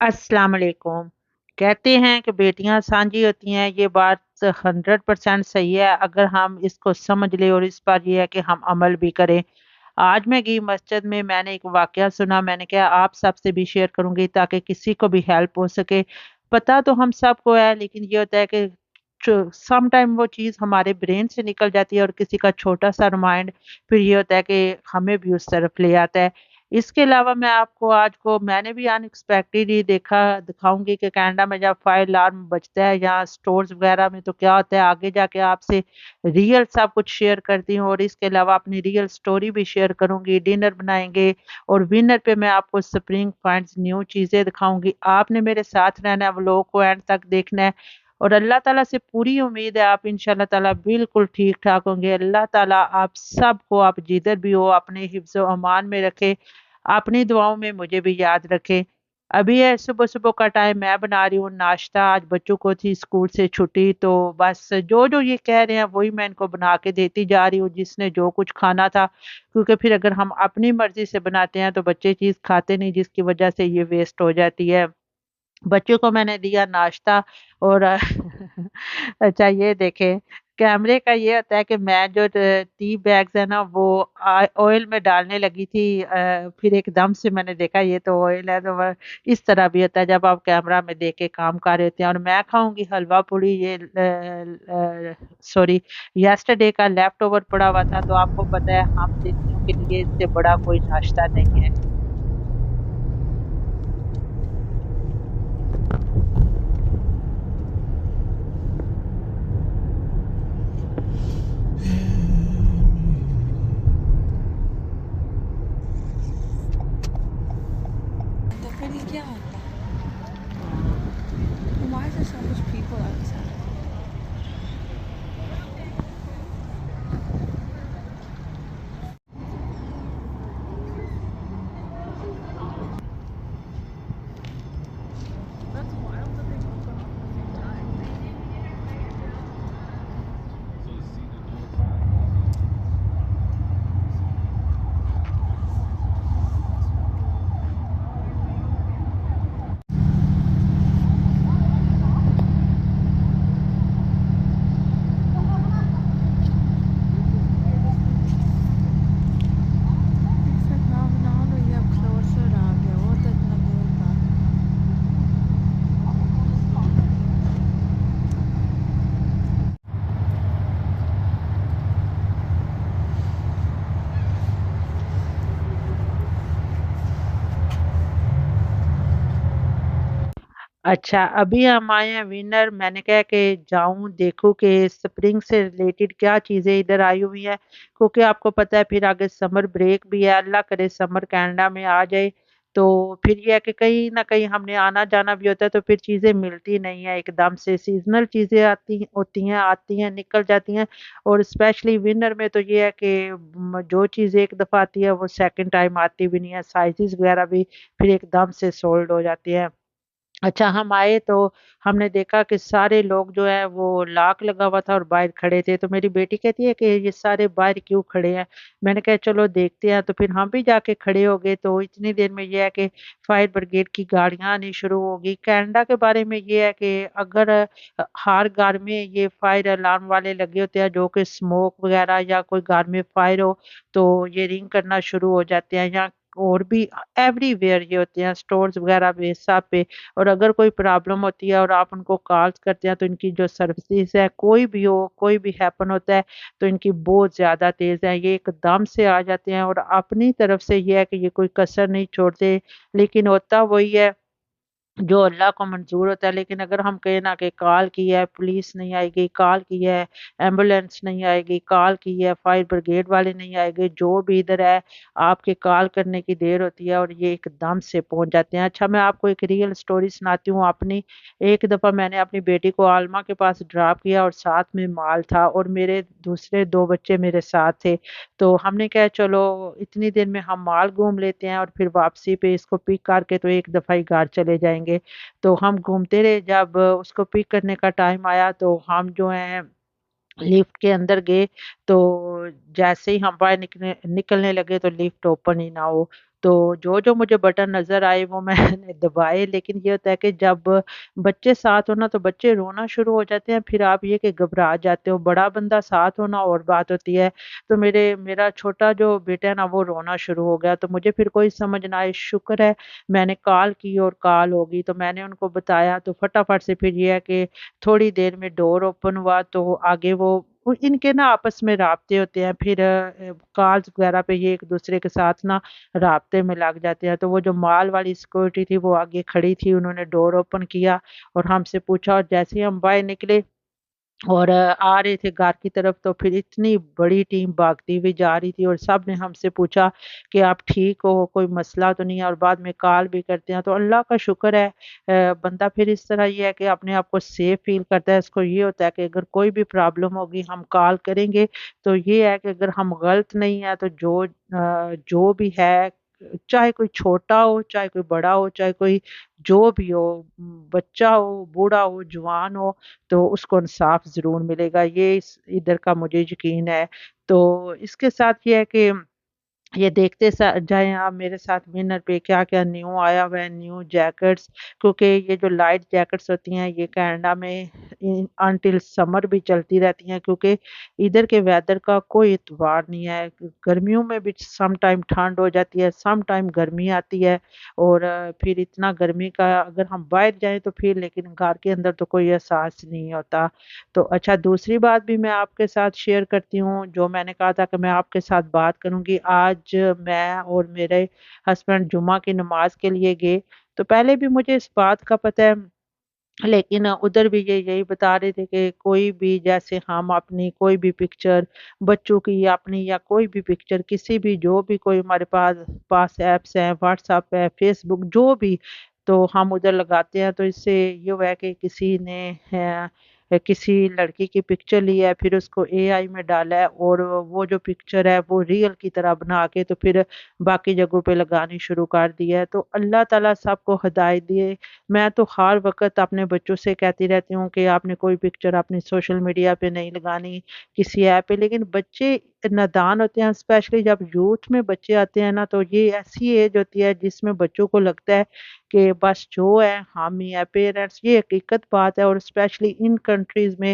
अस्सलाम वालेकुम। कहते हैं कि बेटियां सांझी होती हैं, ये बात 100% सही है अगर हम इसको समझ लें और इस पर ये है कि हम अमल भी करें। आज मैं गई मस्जिद में, मैंने एक वाकया सुना, मैंने कहा आप सबसे भी शेयर करूंगी ताकि किसी को भी हेल्प हो सके। पता तो हम सबको है, लेकिन ये होता है कि सम टाइम वो चीज़ हमारे ब्रेन से निकल जाती है और किसी का छोटा सा रिमाइंड फिर ये होता है कि हमें भी उस तरफ ले आता है। इसके अलावा मैं आपको आज को मैंने भी अनएक्सपेक्टेड ही देखा, दिखाऊंगी कि कनाडा में जब फायर अलार्म बजता है या स्टोर्स वगैरह में तो क्या होता है, आगे जाके आपसे रियल सब कुछ शेयर करती हूँ और इसके अलावा अपनी रियल स्टोरी भी शेयर करूंगी। डिनर बनाएंगे और विनर पे मैं आपको स्प्रिंग पॉइंट्स न्यू चीजें दिखाऊंगी। आपने मेरे साथ रहना है, व्लॉग को एंड तक देखना है और अल्लाह ताला से पूरी उम्मीद है आप इंशाल्लाह ताला बिल्कुल ठीक ठाक होंगे। अल्लाह ताला आप सबको, आप जिधर भी हो, अपने हिफ्ज़ व अमान में रखे, अपनी दुआओं में मुझे भी याद रखें। अभी है सुबह सुबह का टाइम, मैं बना रही हूँ नाश्ता। आज बच्चों को थी स्कूल से छुट्टी, तो बस जो जो ये कह रहे हैं वही मैं इनको बना के देती जा रही हूँ, जिसने जो कुछ खाना था। क्योंकि फिर अगर हम अपनी मर्जी से बनाते हैं तो बच्चे चीज़ खाते नहीं, जिसकी वजह से ये वेस्ट हो जाती है। बच्चों को मैंने दिया नाश्ता और अच्छा ये देखें, कैमरे का ये होता है कि मैं जो टी बैग्स है ना वो ऑयल में डालने लगी थी, फिर एकदम से मैंने देखा ये तो ऑयल है, तो इस तरह भी होता है जब आप कैमरा में देख के काम कर रहे होते हैं। और मैं खाऊंगी हलवा पूड़ी, ये सॉरी, यस्टरडे का लेफ्ट ओवर पड़ा हुआ था, तो आपको पता है हम दिल्लियों के लिए इससे बड़ा कोई नाश्ता नहीं है। तो फिर ये क्या होता है? Why is there so much people outside? That's wild that they both went off at the same time. Except now we have closer आ गया, वो तो इतना दूर था। अच्छा, अभी हम आए हैं विनर। मैंने कहा कि जाऊं देखूं कि स्प्रिंग से रिलेटेड क्या चीजें इधर आई हुई हैं, क्योंकि आपको पता है फिर आगे समर ब्रेक भी है। अल्लाह करे समर कनाडा में आ जाए, तो फिर यह है कि कहीं ना कहीं हमने आना जाना भी होता है, तो फिर चीजें मिलती नहीं है एकदम से। सीजनल चीजें आती होती हैं, आती हैं निकल जाती हैं। और स्पेशली विंटर में तो ये है कि जो चीज़ एक दफ़ा आती है वो सेकंड टाइम आती भी नहीं है, साइजेस वगैरह भी फिर एकदम से सोल्ड हो जाती है। अच्छा, हम आए तो हमने देखा कि सारे लोग जो है वो लॉक लगा हुआ था और बाहर खड़े थे, तो मेरी बेटी कहती है कि ये सारे बाहर क्यों खड़े हैं। मैंने कहा चलो देखते हैं, तो फिर हम भी जाके खड़े हो गए। तो इतनी देर में ये है कि फायर ब्रिगेड की गाड़ियां आनी शुरू होगी। कनाडा के बारे में ये है कि अगर हर घर में ये फायर अलार्म वाले लगे होते हैं, जो कि स्मोक वगैरह या कोई घर में फायर हो तो ये रिंग करना शुरू हो जाते हैं। या और भी एवरीवेयर ये होते हैं, स्टोर्स वगैरह पे, सब पे। और अगर कोई प्रॉब्लम होती है और आप उनको कॉल्स करते हैं तो इनकी जो सर्विसेज है, कोई भी हो, कोई भी हैपन होता है, तो इनकी बहुत ज़्यादा तेज़ है। ये एकदम से आ जाते हैं और अपनी तरफ से ये है कि ये कोई कसर नहीं छोड़ते। लेकिन होता वही है जो अल्लाह को मंजूर होता है। लेकिन अगर हम कहें ना कि कॉल की है, पुलिस नहीं आएगी, कॉल की है, एम्बुलेंस नहीं आएगी, कॉल की है, फायर ब्रिगेड वाले नहीं आएंगे, जो भी इधर है, आपके कॉल करने की देर होती है और ये एकदम से पहुंच जाते हैं। अच्छा, मैं आपको एक रियल स्टोरी सुनाती हूँ अपनी। एक दफ़ा मैंने अपनी बेटी को आलमा के पास ड्रॉप किया और साथ में माल था और मेरे दूसरे दो बच्चे मेरे साथ थे। तो हमने कहा चलो इतनी देर में हम मॉल घूम लेते हैं और फिर वापसी पे इसको पिक करके तो एक दफ़ा ही घर चले जाएंगे। तो हम घूमते रहे। जब उसको पिक करने का टाइम आया तो हम जो है लिफ्ट के अंदर गए। तो जैसे ही हम बाहर निकलने निकलने लगे तो लिफ्ट ओपन ही ना हो। تو जो मुझे बटन नज़र आए वो मैंने दबाए, लेकिन ये होता है कि जब बच्चे साथ हो ना तो बच्चे रोना शुरू हो जाते हैं, फिर आप ये कि घबरा जाते हो। बड़ा बंदा साथ हो ना और बात होती है। तो मेरा छोटा जो बेटा है ना वो रोना शुरू हो गया, तो मुझे फिर कोई समझ ना आए। शुक्र है मैंने कॉल की और कॉल होगी, तो मैंने उनको बताया, तो फटाफट से फिर ये है कि थोड़ी देर में डोर ओपन हुआ, तो आगे इनके ना आपस में राब्ते होते हैं, फिर कॉल्स वगैरह पे ये एक दूसरे के साथ ना राब्ते में लग जाते हैं। तो वो जो माल वाली सिक्योरिटी थी वो आगे खड़ी थी, उन्होंने डोर ओपन किया और हमसे पूछा, और जैसे ही हम बाहर निकले और आ रहे थे घर की तरफ, तो फिर इतनी बड़ी टीम भागती हुई जा रही थी और सब ने हमसे पूछा कि आप ठीक हो, कोई मसला तो नहीं है, और बाद में कॉल भी करते हैं। तो अल्लाह का शुक्र है, बंदा फिर इस तरह ये है कि अपने आप को सेफ फील करता है। इसको ये होता है कि अगर कोई भी प्रॉब्लम होगी हम कॉल करेंगे, तो ये है कि अगर हम गलत नहीं है तो जो भी है, चाहे कोई छोटा हो, चाहे कोई बड़ा हो, चाहे कोई जो भी हो, बच्चा हो, बूढ़ा हो, जवान हो, तो उसको इंसाफ ज़रूर मिलेगा। ये इस इधर का मुझे यकीन है। तो इसके साथ ये है कि ये देखते जाएं आप मेरे साथ विनर पे क्या क्या न्यू आया हुआ है, न्यू जैकेट्स। क्योंकि ये जो लाइट जैकेट्स होती हैं ये कनाडा में अनटिल समर भी चलती रहती हैं, क्योंकि इधर के वेदर का कोई इतबार नहीं है। गर्मियों में भी सम टाइम ठंड हो जाती है, सम टाइम गर्मी आती है, और फिर इतना गर्मी का अगर हम बाहर जाएं तो फिर, लेकिन घर के अंदर तो कोई एहसास नहीं होता। तो अच्छा, दूसरी बात भी मैं आपके साथ शेयर करती हूँ, जो मैंने कहा था कि मैं आपके साथ बात करूँगी। आज मैं और मेरे हस्बैंड जुमा की नमाज के लिए गए। तो पहले भी मुझे इस बात का पता है, लेकिन उधर भी ये यही बता रहे थे कि कोई भी, जैसे हम अपनी कोई भी पिक्चर, बच्चों की या अपनी, या कोई भी पिक्चर किसी भी, जो भी कोई हमारे पास पास ऐप्स हैं, व्हाट्सएप है, फेसबुक, जो भी, तो हम उधर लगाते हैं। तो इससे ये हुआ है कि किसी ने किसी लड़की की पिक्चर ली है, फिर उसको एआई में डाला है, और वो जो पिक्चर है वो रियल की तरह बना के तो फिर बाकी जगहों पे लगानी शुरू कर दी है। तो अल्लाह ताला सबको हिदायत दिए। मैं तो हर वक़्त अपने बच्चों से कहती रहती हूँ कि आपने कोई पिक्चर अपनी सोशल मीडिया पे नहीं लगानी, किसी ऐप पे। लेकिन बच्चे नादान होते हैं, स्पेशली जब यूथ में बच्चे आते हैं ना, तो ये ऐसी एज होती है जिसमें बच्चों को लगता है कि बस जो है हम ही है पेरेंट्स। ये हकीकत बात है, और स्पेशली इन कंट्रीज़ में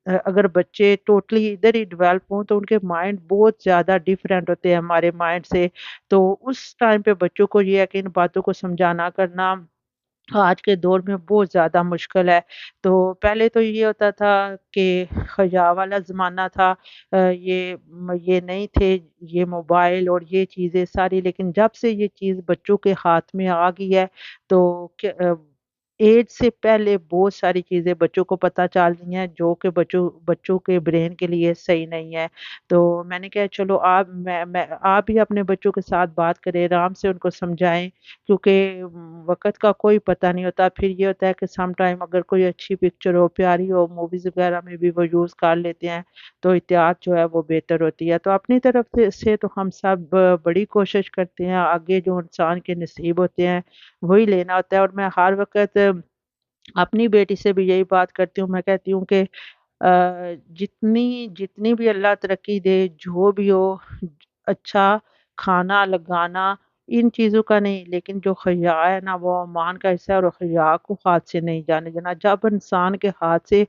अगर बच्चे टोटली इधर ही डेवलप हों तो उनके माइंड बहुत ज़्यादा डिफरेंट होते हैं हमारे माइंड से। तो उस टाइम पे बच्चों को ये है कि इन बातों को समझाना करना आज के दौर में बहुत ज़्यादा मुश्किल है। तो पहले तो ये होता था कि ख़ज़ा वाला ज़माना था, ये नहीं थे ये मोबाइल और ये चीज़ें सारी, लेकिन जब से ये चीज़ बच्चों के हाथ में आ गई है, तो ऐज से पहले बहुत सारी चीज़ें बच्चों को पता चल रही हैं, जो कि बच्चों बच्चों के ब्रेन के लिए सही नहीं है। तो मैंने कहा चलो आप भी अपने बच्चों के साथ बात करें, आराम से उनको समझाएँ, क्योंकि वक़्त का कोई पता नहीं होता। फिर ये होता है कि सम टाइम अगर कोई अच्छी पिक्चर हो, प्यारी हो, मूवीज़ वग़ैरह में भी वो यूज़ कर लेते हैं, तो एहतियात जो है वो बेहतर होती है। तो अपनी तरफ से तो हम सब बड़ी कोशिश करते हैं, आगे जो इंसान के नसीब होते हैं, वही लेना होता है। और मैं हर वक़्त अपनी बेटी से भी यही बात करती हूँ, मैं कहती हूँ कि जितनी जितनी भी अल्लाह तरक्की दे, जो भी हो, अच्छा खाना लगाना, इन चीज़ों का नहीं, लेकिन जो हया है ना वो ईमान का हिस्सा है, और हया को हाथ से नहीं जाने देना। जब इंसान के हाथ से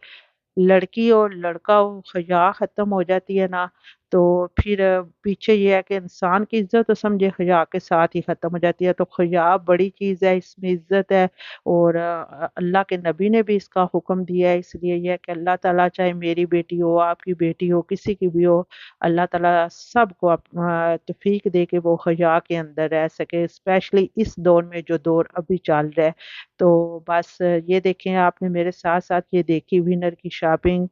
लड़की और लड़का हो, हया ख़त्म हो जाती है ना, तो फिर पीछे ये है कि इंसान की इज़्ज़त तो समझे हया के साथ ही ख़त्म हो जाती है। तो हया बड़ी चीज़ है, इसमें इज़्ज़त है, और अल्लाह के नबी ने भी इसका हुक्म दिया है। इसलिए ये है कि अल्लाह ताला, चाहे मेरी बेटी हो, आपकी बेटी हो, किसी की भी हो, अल्लाह ताला सबको तौफ़ीक दे के वो हया के अंदर रह सके, स्पेशली इस दौर में जो दौर अभी चल रहा है। तो बस ये देखें, आपने मेरे साथ-साथ ये देखी विनर की शॉपिंग।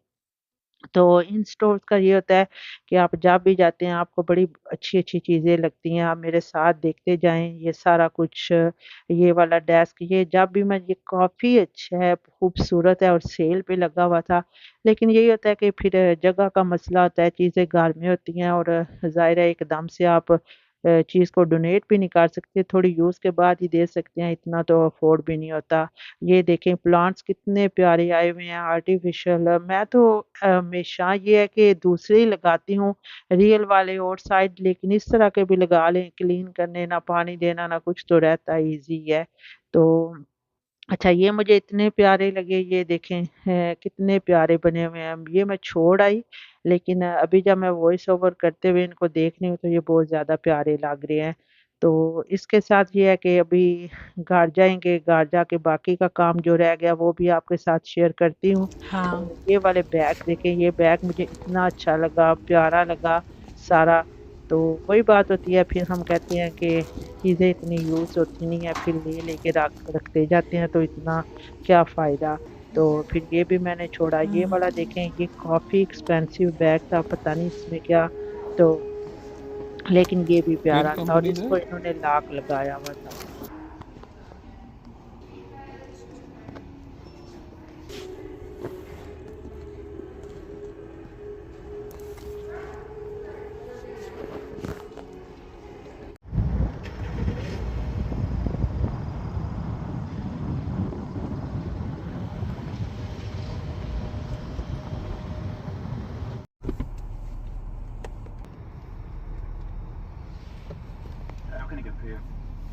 तो इन स्टोर्स का ये होता है कि आप जब भी जाते हैं आपको बड़ी अच्छी-अच्छी चीज़ें लगती हैं, आप मेरे साथ देखते जाएँ ये सारा कुछ। ये वाला डेस्क, ये जब भी मैं, ये काफ़ी अच्छा है, खूबसूरत है और सेल पे लगा हुआ था। लेकिन यही होता है कि फिर जगह का मसला होता है, चीज़ें घर में होती हैं, और ज़ाहिर है एकदम से आप چیز کو ڈونیٹ بھی نہیں کر سکتے، تھوڑی یوز کے بعد ہی دے سکتے ہیں، اتنا تو افورڈ بھی نہیں ہوتا۔ یہ دیکھیں پلانٹس کتنے پیارے آئے ہوئے ہیں آرٹیفیشل، میں تو ہمیشہ یہ ہے کہ دوسرے ہی لگاتی ہوں ریئل والے اور سائڈ، لیکن اس طرح کے بھی لگا لیں، کلین کرنے نہ پانی دینا نہ کچھ تو رہتا ایزی ہے۔ تو اچھا یہ مجھے اتنے پیارے لگے، یہ دیکھیں کتنے پیارے بنے ہوئے ہیں، یہ میں چھوڑ آئی لیکن ابھی جب میں وائس اوور کرتے ہوئے ان کو دیکھ رہی ہوں تو یہ بہت زیادہ پیارے لگ رہے ہیں۔ تو اس کے ساتھ یہ ہے کہ ابھی گھر جائیں گے، گھر جا کے باقی کا کام جو رہ گیا وہ بھی آپ کے ساتھ شیئر کرتی ہوں۔ ہاں اور یہ والے بیگ دیکھیں، یہ بیگ مجھے اتنا اچھا لگا، پیارا لگا سارا۔ تو وہی بات ہوتی ہے، پھر ہم کہتے ہیں کہ چیزیں اتنی یوز ہوتی نہیں ہیں، پھر لے لے کے رکھتے جاتے ہیں تو اتنا کیا فائدہ۔ تو پھر یہ بھی میں نے چھوڑا۔ یہ والا دیکھیں، یہ کافی ایکسپینسو بیگ تھا، پتہ نہیں اس میں کیا، تو لیکن یہ بھی کن پیارا تھا اور کمپنی اس سے؟ کو انہوں نے لاک لگایا ہوا تھا۔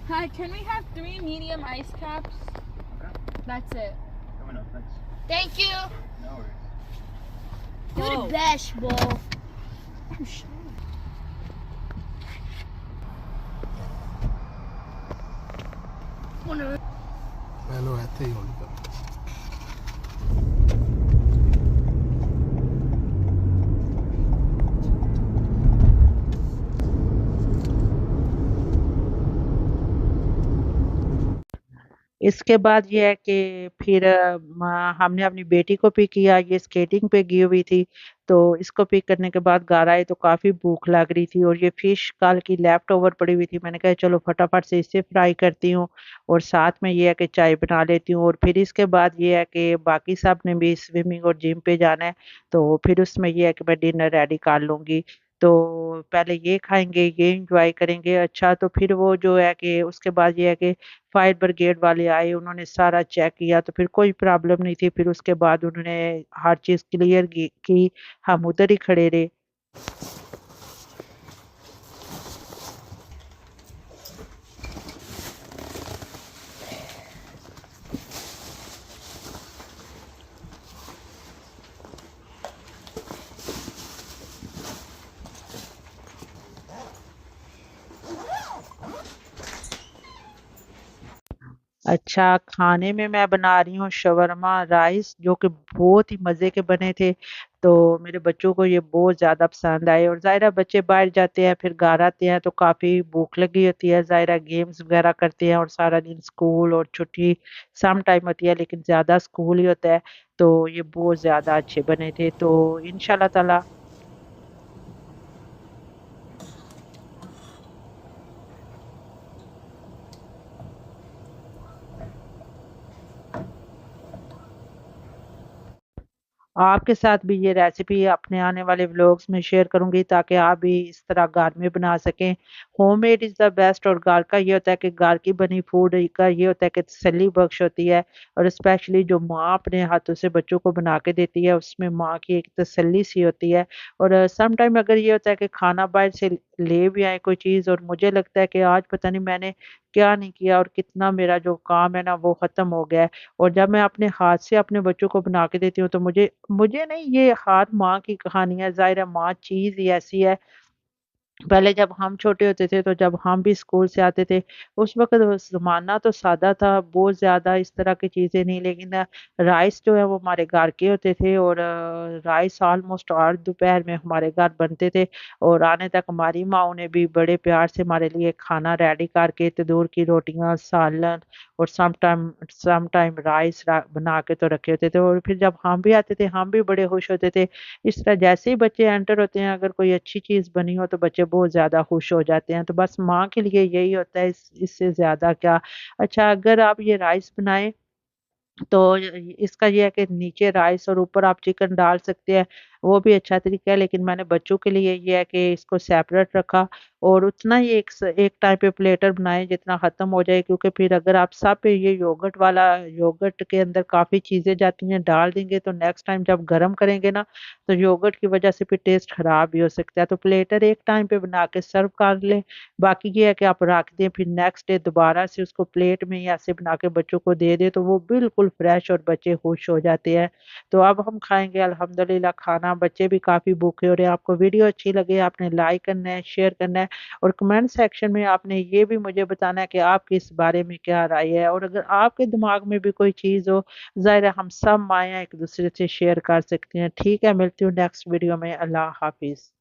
Hi, can we have 3 medium ice caps? That's it. Thank you. You're the best, bro. Hello, ਇੱਥੇ ਹੀ ਹੋਲਡ ਕਰ। اس کے بعد یہ ہے کہ پھر ہم نے اپنی بیٹی کو پک کیا، یہ اسکیٹنگ پہ گئی ہوئی تھی، تو اس کو پک کرنے کے بعد گھر آئے تو کافی بھوک لگ رہی تھی، اور یہ فش کل کی لیفٹ اوور پڑی ہوئی تھی، میں نے کہا چلو فٹافٹ سے اسے فرائی کرتی ہوں اور ساتھ میں یہ ہے کہ چائے بنا لیتی ہوں، اور پھر اس کے بعد یہ ہے کہ باقی سب نے بھی سوئمنگ اور جم پہ جانا ہے، تو پھر اس میں یہ ہے کہ میں ڈنر ریڈی کر لوں گی۔ تو پہلے یہ کھائیں گے، یہ انجوائے کریں گے، اچھا تو پھر وہ جو ہے کہ اس کے بعد یہ ہے کہ فائر بریگیڈ والے آئے، انہوں نے سارا چیک کیا تو پھر کوئی پرابلم نہیں تھی، پھر اس کے بعد انہوں نے ہر چیز کلیئر کی، ہم ادھر ہی کھڑے رہے۔ اچھا کھانے میں بنا رہی ہوں شورما رائس، جو کہ بہت ہی مزے کے بنے تھے، تو میرے بچوں کو یہ بہت زیادہ پسند آئے، اور ظاہرہ بچے باہر جاتے ہیں پھر گھر آتے ہیں تو کافی بھوک لگی ہوتی ہے، ظاہرہ گیمز وغیرہ کرتے ہیں اور سارا دن اسکول اور چھٹی سم ٹائم ہوتی ہے لیکن زیادہ اسکول ہی ہوتا ہے، تو یہ بہت زیادہ اچھے بنے تھے، تو انشاءاللہ تعالی آپ کے ساتھ بھی یہ ریسیپی اپنے آنے والے ولاگز میں شیئر کروں گی تاکہ آپ بھی اس طرح گھر میں بنا سکیں۔ Home made is the best, اور گھر کا یہ ہوتا ہے کہ گھر کی بنی فوڈ کا یہ ہوتا ہے کہ تسلی بخش ہوتی ہے، اور اسپیشلی جو ماں اپنے ہاتھوں سے بچوں کو بنا کے دیتی ہے اس میں ماں کی ایک تسلی سی ہوتی ہے۔ اور سم ٹائم اگر یہ ہوتا ہے کہ کھانا باہر سے لے بھی آئے کوئی چیز اور مجھے لگتا ہے کہ آج پتہ نہیں میں نے کیا نہیں کیا اور کتنا میرا جو کام ہے نا وہ ختم ہو گیا ہے، اور جب میں اپنے ہاتھ سے اپنے بچوں کو بنا کے دیتی ہوں تو مجھے نہیں، یہ ہاتھ ماں کی کہانی ہے، ظاہر ہے ماں چیز ہی ایسی ہے۔ پہلے جب ہم چھوٹے ہوتے تھے تو جب ہم بھی اسکول سے آتے تھے اس وقت زمانہ تو سادہ تھا، بہت زیادہ اس طرح کی چیزیں نہیں، لیکن رائس جو ہے وہ ہمارے گھر کے ہوتے تھے، اور رائس آلموسٹ ہر دوپہر میں ہمارے گھر بنتے تھے، اور آنے تک ہماری ماں نے بھی بڑے پیار سے ہمارے لیے کھانا ریڈی کر کے تندور کی روٹیاں، سالن، اور سم ٹائم رائس بنا کے تو رکھے ہوتے تھے، اور پھر جب ہم بھی آتے تھے ہم بھی بڑے خوش ہوتے تھے۔ اس طرح جیسے ہی بچے انٹر ہوتے ہیں اگر کوئی اچھی چیز بنی ہو تو بچے بہت زیادہ خوش ہو جاتے ہیں، تو بس ماں کے لیے یہی ہوتا ہے، اس سے زیادہ کیا۔ اچھا اگر آپ یہ رائس بنائیں تو اس کا یہ ہے کہ نیچے رائس اور اوپر آپ چکن ڈال سکتے ہیں، وہ بھی اچھا طریقہ ہے، لیکن میں نے بچوں کے لیے یہ ہے کہ اس کو سیپریٹ رکھا اور اتنا ہی ایک ٹائم پہ پلیٹر بنائے جتنا ختم ہو جائے، کیونکہ پھر اگر آپ سب پہ یہ یوگٹ والا یوگٹ کے اندر کافی چیزیں جاتی ہیں ڈال دیں گے تو نیکسٹ ٹائم جب گرم کریں گے نا تو یوگٹ کی وجہ سے پھر ٹیسٹ خراب بھی ہو سکتا ہے، تو پلیٹر ایک ٹائم پہ بنا کے سرو کر لیں، باقی یہ ہے کہ آپ رکھ دیں، پھر نیکسٹ ڈے دوبارہ سے اس کو پلیٹ میں ہی ایسے بنا کے بچوں کو دے دیں تو وہ بالکل فریش اور بچے خوش ہو جاتے ہیں۔ تو اب ہم کھائیں گے الحمدللہ کھانا، بچے بھی کافی بھوکے ہو رہے ہیں۔ آپ کو ویڈیو اچھی لگے آپ نے لائک کرنا ہے، شیئر کرنا ہے، اور کمنٹ سیکشن میں آپ نے یہ بھی مجھے بتانا ہے کہ آپ کی اس بارے میں کیا رائے ہے، اور اگر آپ کے دماغ میں بھی کوئی چیز ہو، ظاہر ہے ہم سب مائیں ایک دوسرے سے شیئر کر سکتے ہیں۔ ٹھیک ہے، ملتی ہوں نیکسٹ ویڈیو میں، اللہ حافظ۔